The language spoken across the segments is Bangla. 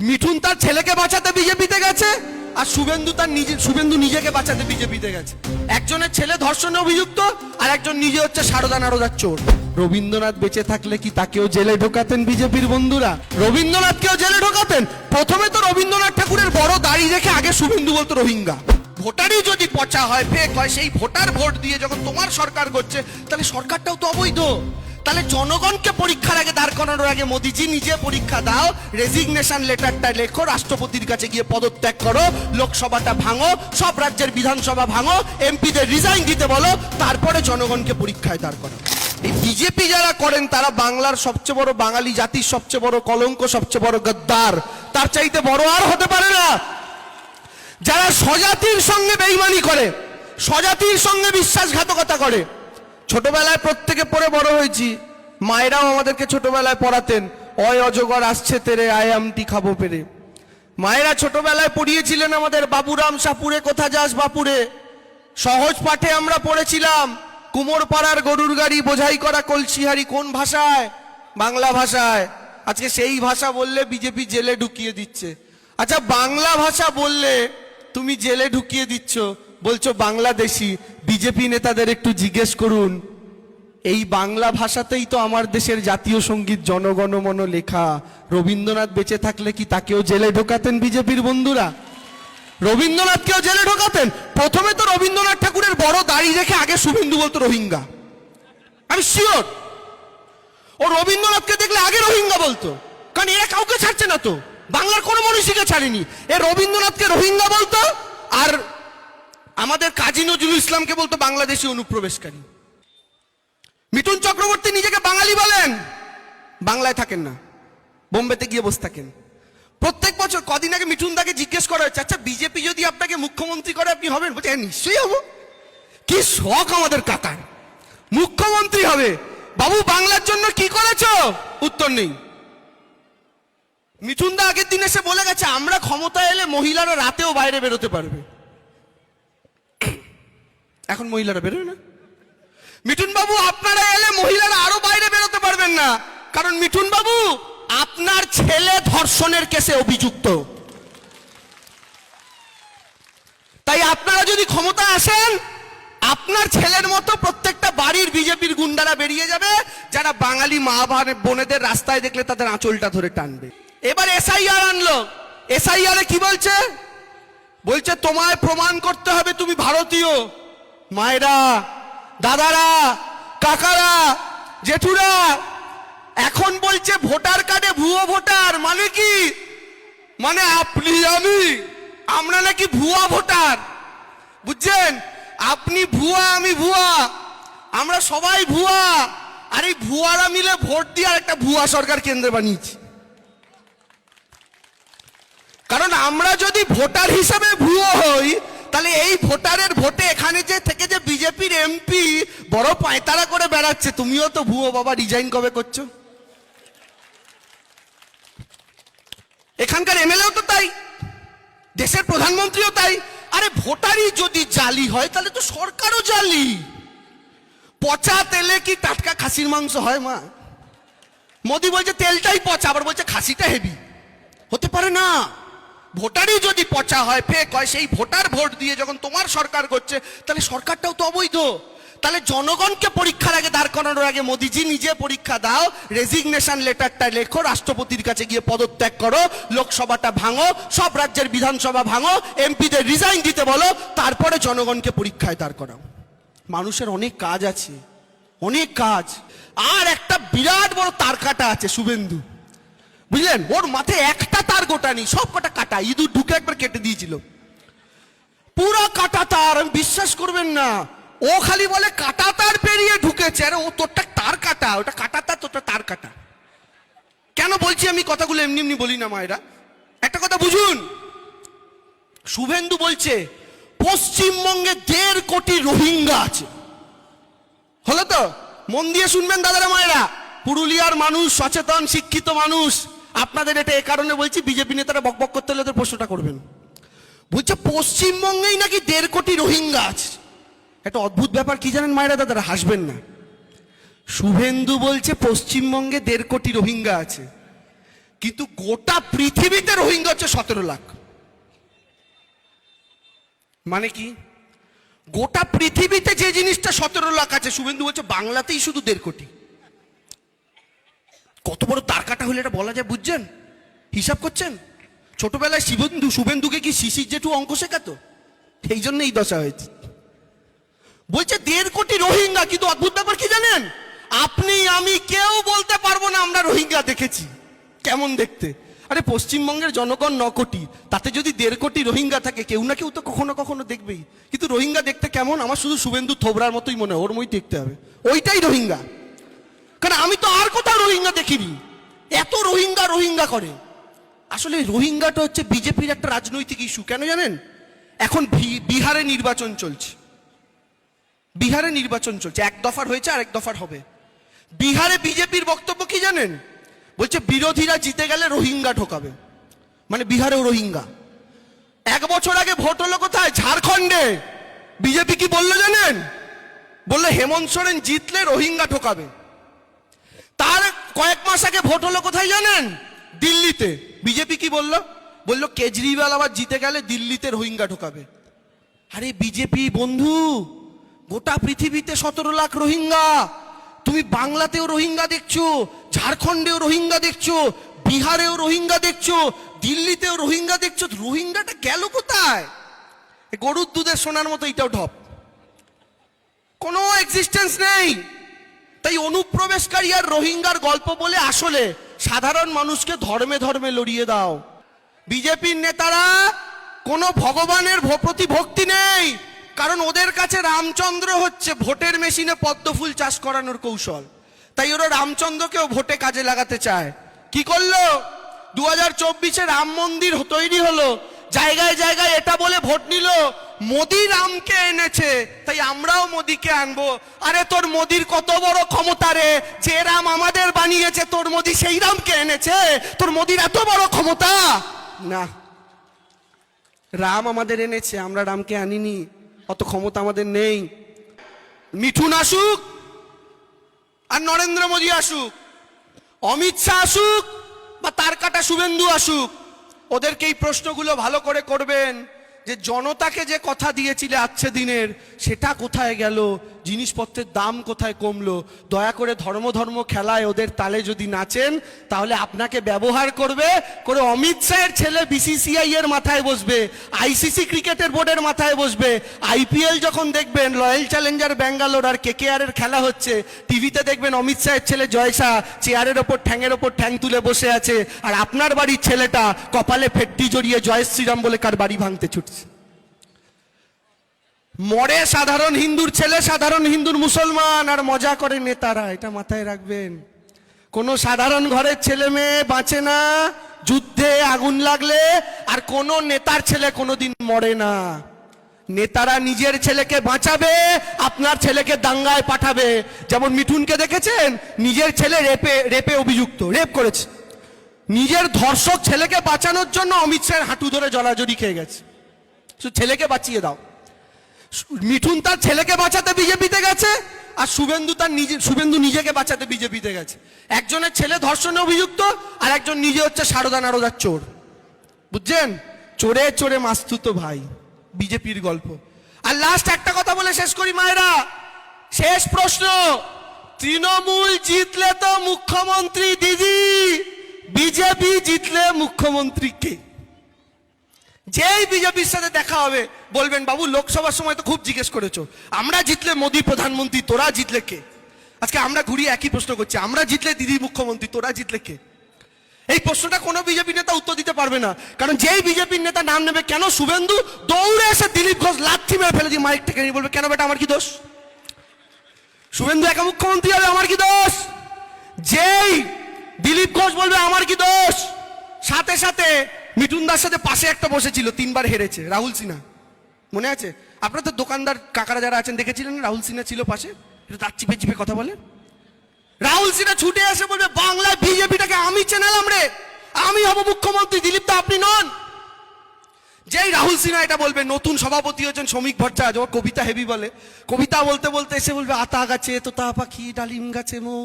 মিঠুন তার ছেলেকে বাঁচাতে বিজেপিতে গেছে, আর শুভেন্দু নিজেকে বাঁচাতে বিজেপিতে গেছে। একজনের ছেলে ধর্ষণে অভিযুক্ত, আর একজন নিজে হচ্ছে সারদা নারদার চোর। রবীন্দ্রনাথ বেঁচে থাকলে কি তাকেও জেলে ঢোকাতেন বিজেপির বন্ধুরা? রবীন্দ্রনাথকেও জেলে ঢোকাতেন? প্রথমে তো রবীন্দ্রনাথ ঠাকুরের বড় দাড়ি দেখে আগে শুভেন্দু বলতো রোহিঙ্গা। ভোটারই যদি পচা হয়, ফেক হয়, সেই ভোটার ভোট দিয়ে যখন তোমার সরকার করছে, তাহলে সরকারটাও তো অবৈধ। তাহলে জনগণকে পরীক্ষার আগে দাঁড় করানোর আগে মোদিজি নিজে পরীক্ষা দাও, রেজিগনেশন লেটারটা লেখো, রাষ্ট্রপতির কাছে গিয়ে পদত্যাগ করো, লোকসভাটা ভাঙো, সব রাজ্যের বিধানসভা ভাঙো, এমপিদের রিজাইন দিতে বলো, তারপরে জনগণকে পরীক্ষায় দাঁড় করো। এই বিজেপি যারা করেন তারা বাংলার সবচেয়ে বড়, বাঙালি জাতির সবচেয়ে বড় কলঙ্ক, সবচেয়ে বড় গদ্দার। তার চাইতে বড় আর হতে পারে না। যারা স্বজাতির সঙ্গে বেঈমানি করে, স্বজাতির সঙ্গে বিশ্বাসঘাতকতা করে। ছোটবেলায় প্রত্যেকে পড়ে বড় হয়েছি, মায়েরাও আমাদেরকে ছোটবেলায় পড়াতেন, অয় অজগর আসছে তেরে আয়ামটি খাবো পেরে। মায়েরা ছোটবেলায় পড়িয়েছিলেন আমাদের, বাবুরাম সাপুরে কোথা যাস বাপুরে। সহজ পাঠে আমরা পড়েছিলাম, কুমোর পাড়ার গরুর গাড়ি বোঝাই করা কলসিহারি। কোন ভাষায়? বাংলা ভাষায়। আজকে সেই ভাষা বললে বিজেপি জেলে ঢুকিয়ে দিচ্ছে। আচ্ছা, বাংলা ভাষা বললে তুমি জেলে ঢুকিয়ে দিচ্ছ, বলছো বাংলাদেশি। বিজেপি নেতাদের একটু জিজ্ঞেস করুন, এই বাংলা ভাষাতেই তো আমার দেশের জাতীয় সঙ্গীত জনগণমন লেখা। রবীন্দ্রনাথ বেঁচে থাকলে কি তাকেও জেলে ঢোকাতেন বিজেপির বন্ধুরা? রবীন্দ্রনাথকেও জেলে ঢোকাতেন? প্রথমে তো রবীন্দ্রনাথ ঠাকুরের বড় দাড়ি দেখে আগে শুভেন্দু বলতো রোহিঙ্গা। আমি শিওর ও রবীন্দ্রনাথকে দেখলে আগে রোহিঙ্গা বলতো, কারণ এরা কাউকে ছাড়ছে না তো, বাংলার কোনো মনীষীকে ছাড়েনি। এ রবীন্দ্রনাথকে রোহিঙ্গা বলতো, আর আমাদের কাজী নজরুল ইসলামকে বলতো বাংলাদেশি অনুপ্রবেশকারী। মিঠুন চক্রবর্তী নিজেকে বাঙালি বলেন, বাংলায় থাকেন না, বোম্বেতে গিয়ে বসে থাকেন। প্রত্যেক বছর, কদিন আগে মিঠুন দাকে জিজ্ঞেস করা হচ্ছে, আচ্ছা বিজেপি যদি আপনাকে মুখ্যমন্ত্রী করে আপনি হবেন? বলছে নিশ্চয়ই হবো। কি শখ আমাদের কাকার, মুখ্যমন্ত্রী হবে। বাবু বাংলার জন্য কি করেছো? উত্তর নেই। মিঠুন দা আগের দিন এসে বলে গেছে, আমরা ক্ষমতায় এলে মহিলারা রাতেও বাইরে বেরোতে পারবে। এখন মহিলারা বেরোয় না। মিঠুন বাবু আপনারা এলে মহিলারা আরো বাইরে বেরোতে পারবেন না, কারণ মিঠুন বাবু আপনার ছেলে ধর্ষণের কেসে অভিযুক্ত। তাই আপনারা যদি ক্ষমতায় আসেন, আপনার ছেলের মতো প্রত্যেকটা বাড়ির বিজেপির গুন্ডারা বেরিয়ে যাবে, যারা বাঙালি মা বোনেদের রাস্তায় দেখলে তাদের আঁচলটা ধরে টানবে। এবার এসআইআর আনলো। এসআইআর কি বলছে? বলছে তোমায় প্রমাণ করতে হবে তুমি ভারতীয়। মায়েরা, দাদারা, কাকারা, জেঠুরা এখন বলছে ভোটার কার্ডে ভুয়ো ভোটার। মানে কি? মানে আপনি আমি, আমরা নাকি ভুয়া ভোটার। বুঝছেন? আপনি ভুয়া, আমি ভুয়া, আমরা সবাই ভুয়া। আর এই ভুয়ারা মিলে ভোট দিয়ে একটা ভুয়া সরকার কেন্দ্রে বানিয়েছি। কারণ আমরা যদি ভোটার হিসাবে ভুয়ো হই, তাহলে এই ভোটারের ভোটে এখানে যে থেকে যে বিজেপির এমপি বড় পায়তারা করে বেড়াচ্ছে, তুমিও তো ভুয়ো বাবা, রিজাইন কবে করছো? এখানকার এমএলএও তো তাই, দেশের প্রধানমন্ত্রীও তাই। আরে ভোটারই যদি জালি হয়, তাহলে তো সরকারও জালি। পচা তেলে কি টাটকা খাসির মাংস হয় মা? মোদি বলছে তেলটাই পচা, আবার বলছে খাসিটা হেভি। হতে পারে না। ভোটারই যদি পচা হয়, ফেক হয়, সেই ভোটার ভোট দিয়ে যখন তোমার সরকার করছে, তাহলে সরকারটাও তো অবৈধ। তাহলে জনগণকে পরীক্ষার আগে দাঁড় করানোর আগে মোদিজি নিজে পরীক্ষা দাও, রেজিগনেশন লেটারটা লেখো, রাষ্ট্রপতির কাছে গিয়ে পদত্যাগ করো, লোকসভাটা ভাঙো, সব রাজ্যের বিধানসভা ভাঙো, এমপিদের রিজাইন দিতে বলো, তারপরে জনগণকে পরীক্ষায় দাঁড় করাও। মানুষের অনেক কাজ আছে, অনেক কাজ। আর একটা বিরাট বড় তার কাটা আছে শুভেন্দু, বুঝলেন? ওর মাথায় একটা তার গোটা নেই, সব কটা কাটা। ইঁদুর ঢুকে একবার কেটে দিয়েছিল, পুরো কাটা তার। আমি বিশ্বাস করবেন না, ও খালি বলে কাটা তার পেরিয়ে ঢুকেছে। আরে ও তোরটা তার কাটা, ওটা কাটা তার, তোরটা তার কাটা। কেন বলছি আমি কথাগুলো? এমনি এমনি বলি না মায়েরা, একটা কথা বুঝুন। শুভেন্দু বলছে পশ্চিমবঙ্গে 1.5 কোটি রোহিঙ্গা আছে। হলো তো? মন দিয়ে শুনবেন দাদারা মায়েরা, পুরুলিয়ার মানুষ সচেতন, শিক্ষিত মানুষ। আপনাদের এটা এ কারণে বলছি, বিজেপি নেতারা বকবক করতে হলে ওদের প্রশ্নটা করবেন। বলছে পশ্চিমবঙ্গেই নাকি 1.5 কোটি রোহিঙ্গা আছে। একটা অদ্ভুত ব্যাপার কি জানেন মায়েরা, দাদারা হাসবেন না। শুভেন্দু বলছে পশ্চিমবঙ্গে 1.5 কোটি রোহিঙ্গা আছে, কিন্তু গোটা পৃথিবীতে রোহিঙ্গা হচ্ছে 17 লাখ। মানে কি? গোটা পৃথিবীতে যে জিনিসটা 17 লাখ আছে, শুভেন্দু বলছে বাংলাতেই শুধু 1.5 কোটি। কত বড় তার কাটা হলে এটা বলা যায়, বুঝছেন? হিসাব করছেন? ছোটবেলায় শুভেন্দুকে কি শিশির জেঠু অঙ্ক শেখাতো? এই জন্য এই দশা হয়েছে। বলছে 1.5 কোটি রোহিঙ্গা, কিন্তু অদ্ভুত ব্যাপার কি জানেন? আপনি আমি কেউ বলতে পারবো না আমরা রোহিঙ্গা দেখেছি। কেমন দেখতে? আরে পশ্চিমবঙ্গের জনগণ 9 কোটি, তাতে যদি 1.5 কোটি রোহিঙ্গা থাকে, কেউ না কেউ তো কখনো কখনো দেখবেই। কিন্তু রোহিঙ্গা দেখতে কেমন? আমার শুধু শুভেন্দু থোবরার মতোই মনে হয়, ওর মই দেখতে হবে, ওইটাই রোহিঙ্গা। কারণ আমি তো আর কোথাও রোহিঙ্গা দেখিনি। এত রোহিঙ্গা রোহিঙ্গা করে। আসলে রোহিঙ্গাটা হচ্ছে বিজেপির একটা রাজনৈতিক ইস্যু। কেন জানেন? এখন বিহারে নির্বাচন চলছে। বিহারে নির্বাচন চলছে, 1 দফার হয়েছে আর 1 দফার হবে। বিহারে বিজেপির বক্তব্য কি জানেন? বলছে বিরোধীরা জিতে গেলে রোহিঙ্গা ঢোকাবে, মানে বিহারেও রোহিঙ্গা। 1 বছর আগে ভোট হলো কোথায়? ঝাড়খণ্ডে। বিজেপি কি বললো জানেন? বললো হেমন্ত সোরেন জিতলে রোহিঙ্গা ঢোকাবে। তার কয়েক মাস আগে ভোট হলো কোথায় জানেন? দিল্লিতে। বিজেপি কি বললো? বললো কেজরিওয়াল আবার জিতে গেলে দিল্লিতে রোহিঙ্গা ঢোকাবে। আরে বিজেপি বন্ধু, গোটা পৃথিবীতে 17 লাখ রোহিঙ্গা। তুমি বাংলাতেও রোহিঙ্গা দেখছো, ঝাড়খণ্ডেও রোহিঙ্গা দেখছো, বিহারেও রোহিঙ্গা দেখছো, দিল্লিতেও রোহিঙ্গা দেখছো। রোহিঙ্গাটা গেল কোথায়? গরুর দুধের সোনার মতো এটাও ঢপ, কোনো এক্সিস্টেন্স নেই। তাই অনুপ্রবেশকারী আর রোহিঙ্গার গল্প বলে আসলে সাধারণ মানুষকে ধর্মে ধর্মে লড়িয়ে দাও। বিজেপির নেতারা কোনো ভগবানের প্রতি ভক্তি নেই, কারণ ওদের কাছে রামচন্দ্র হচ্ছে ভোটের মেশিনে পদ্মফুল চাষ করানোর কৌশল। তাই ওরা রামচন্দ্রকেও ভোটে কাজে লাগাতে চায়। কি করলো? 2024-এ রাম মন্দির তৈরি হলো, জায়গায় জায়গায় এটা বলে ভোট নিল মোদি রামকে এনেছে, তাই আমরাও মোদিকে আনবো। আরে তোর মোদির কত বড় ক্ষমতা রে, যে রাম আমাদের বানিয়েছে তোর মোদি সেই রামকে এনেছে? তোর মোদির এত বড় ক্ষমতা? না, রাম আমাদের এনেছে, আমরা রামকে আনিনি, অত ক্ষমতা আমাদের নেই। মিঠুন আসুক আর নরেন্দ্র মোদী আসুক, অমিত শাহ আসুক বা তার কাটা শুভেন্দু আসুক, ওদেরকে এই প্রশ্নগুলো ভালো করে করবেন যে জনতাকে যে কথা দিয়েছিলে আজকে দিনের, সেটা কোথায় গেল? জিনিসপত্রের দাম কোথায় কমলো? দয়া করে ধর্ম ধর্ম খেলায় ওদের তালে যদি নাচেন, তাহলে আপনাকে ব্যবহার করবে করে অমিত শাহের ছেলে বিসিসিআই এর মাথায় বসবে, আইসিসি ক্রিকেটের বোর্ডের মাথায় বসবে। আইপিএল যখন দেখবেন রয়্যাল চ্যালেঞ্জার ব্যাঙ্গালোর আর কেকেআর এর খেলা হচ্ছে, টিভিতে দেখবেন অমিত শাহের ছেলে জয় শাহ চেয়ারের ওপর ঠ্যাঙের ওপর ঠ্যাং তুলে বসে আছে, আর আপনার বাড়ির ছেলেটা কপালে ফেটটি জড়িয়ে জয় শ্রীরাম বলে কার বাড়ি ভাঙতে ছুটছে। মরে সাধারণ হিন্দুর ছেলে, সাধারণ হিন্দুর মুসলমান, আর মজা করে নেতারা। এটা মাথায় রাখবেন। কোনো সাধারণ ঘরের ছেলে মেয়ে বাঁচে না যুদ্ধে আগুন লাগলে, আর কোনো নেতার ছেলে কোনোদিন মরে না। নেতারা নিজের ছেলেকে বাঁচাবে, আপনার ছেলেকে দাঙ্গায় পাঠাবে। যেমন মিঠুনকে দেখেছেন, নিজের ছেলে রেপে অভিযুক্ত, রেপ করেছে। নিজের ধর্ষক ছেলেকে বাঁচানোর জন্য অমিত শাহের হাঁটু ধরে জলাজলি খেয়ে গেছে। ছেলেকে বাঁচিয়ে দাও। মিঠুন তার ছেলেকে বাঁচাতে বিজেপিতে গেছে, আর শুভেন্দু নিজেকে বাঁচাতে বিজেপিতে গেছে। একজনের ছেলে ধর্ষণে অভিযুক্ত, আর একজন নিজে হচ্ছে সারদা নারদার চোর। বুঝছেন? চোরে চোরে মাস্তুতো ভাই, বিজেপির গল্প। আর লাস্ট একটা কথা বলে শেষ করি মায়েরা, শেষ প্রশ্ন। তৃণমূল জিতলে তো মুখ্যমন্ত্রী দিদি, বিজেপি জিতলে মুখ্যমন্ত্রী কে? যেই বিজেপির সাথে দেখা হবে বলবেন বাবু লোকসভার সময় তো খুব জিজ্ঞেস করেছো, আমরা জিতলে মোদী প্রধানমন্ত্রী, তোরা জিতলে কে? আজকে আমরা ঘুরিয়ে একই প্রশ্ন করছি, আমরা জিতলে দিদি মুখ্যমন্ত্রী, তোরা জিতলে কে? এই প্রশ্নটা কোনো বিজেপি নেতা উত্তর দিতে পারবে না, কারণ যেই বিজেপির নেতা নাম নেবে, কেন শুভেন্দু দৌড়ে এসে দিলীপ ঘোষ লাথি মেরে ফেলে দিয়ে মাইক থেকে নিয়ে বলবে কেন বেটা আমার কি দোষ? শুভেন্দু একা মুখ্যমন্ত্রী হবে, আমার কি দোষ? যেই দিলীপ ঘোষ বলবে আমার কি দোষ, সাথে সাথে মিঠুনদার সাথে পাশে একটা বসেছিল, 3 বার হেরেছে, রাহুল সিনহা, মনে আছে? আপনার তো দোকানদার কাকারা যারা আছেন দেখেছিলেন, রাহুল সিনহা ছিল পাশে, দাঁত চিপে চিপে কথা বলে। রাহুল সিনহা ছুটে এসে বলবে বাংলায় বিজেপিটাকে আমি চেনালাম রে, আমি হব মুখ্যমন্ত্রী, দিলীপ দা আপনি নন। যেই রাহুল সিনহা এটা বলবে, নতুন সভাপতি হচ্ছেন শ্রমিক ভট্টাচার্য, ও কবিতা হেভি বলে, কবিতা বলতে বলতে এসে বলবে আতা গাছে তোতা পাখি ডালিম গাছে মো।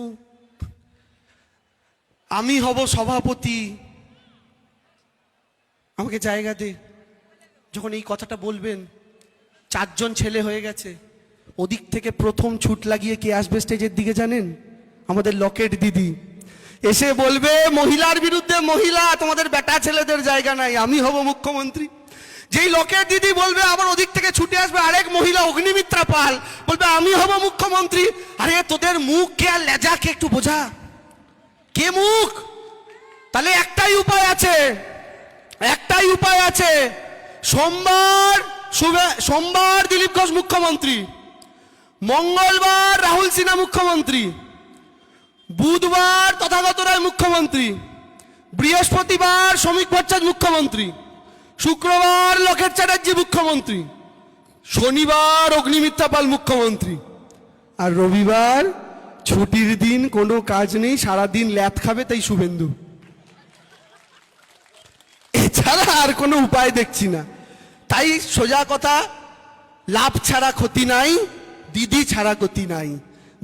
আমি হব সভাপতি, আমাকে জায়গা দে। যখন এই কথাটা বলবেন, 4 জন ছেলে হয়ে গেছে, ওদিক থেকে প্রথম ছুট লাগিয়ে কে আসবে স্টেজের দিকে জানেন? আমাদের লকেট দিদি এসে বলবে মহিলার বিরুদ্ধে মহিলা, তোমাদের বেটা ছেলেদের জায়গা নাই, আমি হব মুখ্যমন্ত্রী। যেই লকেট দিদি বলবে, আবার ওদিক থেকে ছুটে আসবে আরেক মহিলা অগ্নিমিত্রা পাল, বলবে আমি হব মুখ্যমন্ত্রী। আরে তোদের মুখ কে আর লেজা কে একটু বোঝা, কে মুখ? তাহলে একটাই উপায় আছে, একটাই উপায় আছে। সোমবার দিলীপ ঘোষ মুখ্যমন্ত্রী, মঙ্গলবার রাহুল সিনহা মুখ্যমন্ত্রী, বুধবার তথাগত রায় মুখ্যমন্ত্রী, বৃহস্পতিবার শ্রমিক ভট্টাচার্য মুখ্যমন্ত্রী, শুক্রবার লকেট চ্যাটার্জি মুখ্যমন্ত্রী, শনিবার অগ্নিমিত্রা পাল মুখ্যমন্ত্রী, আর রবিবার ছুটির দিন, কোনো কাজ নেই, সারাদিন ল্যাথ খাবে, তাই শুভেন্দু। এছাড়া আর কোনো উপায় দেখছি না। তাই সোজা কথা, লাভ ছাড়া ক্ষতি নাই, দিদি ছাড়া গতি নাই।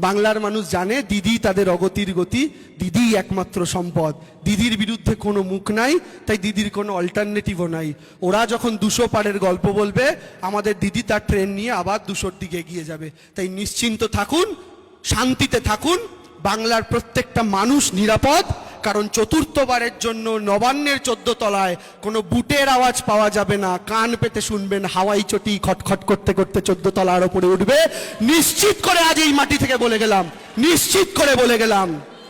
বাংলার মানুষ জানে দিদি তাদের অগতির গতি, দিদি একমাত্র সম্পদ, দিদির বিরুদ্ধে কোনো মুখ নাই, তাই দিদির কোনো অল্টারনেটিভও নাই। ওরা যখন 200 পারের গল্প বলবে, আমাদের দিদি তার ট্রেন নিয়ে আবার 200-র দিকে এগিয়ে যাবে। তাই নিশ্চিন্ত থাকুন, শান্তিতে থাকুন, বাংলার প্রত্যেকটা মানুষ নিরাপদ। কারণ চতুর্থবারের জন্য নবান্নের 14 তলায় কোনো বুটের আওয়াজ পাওয়া যাবে না, কান পেতে শুনবেন হাওয়াই চটি খটখট করতে করতে 14 তলার ওপরে উঠবে। নিশ্চিত করে আজ এই মাটি থেকে বলে গেলাম, নিশ্চিত করে বলে গেলাম।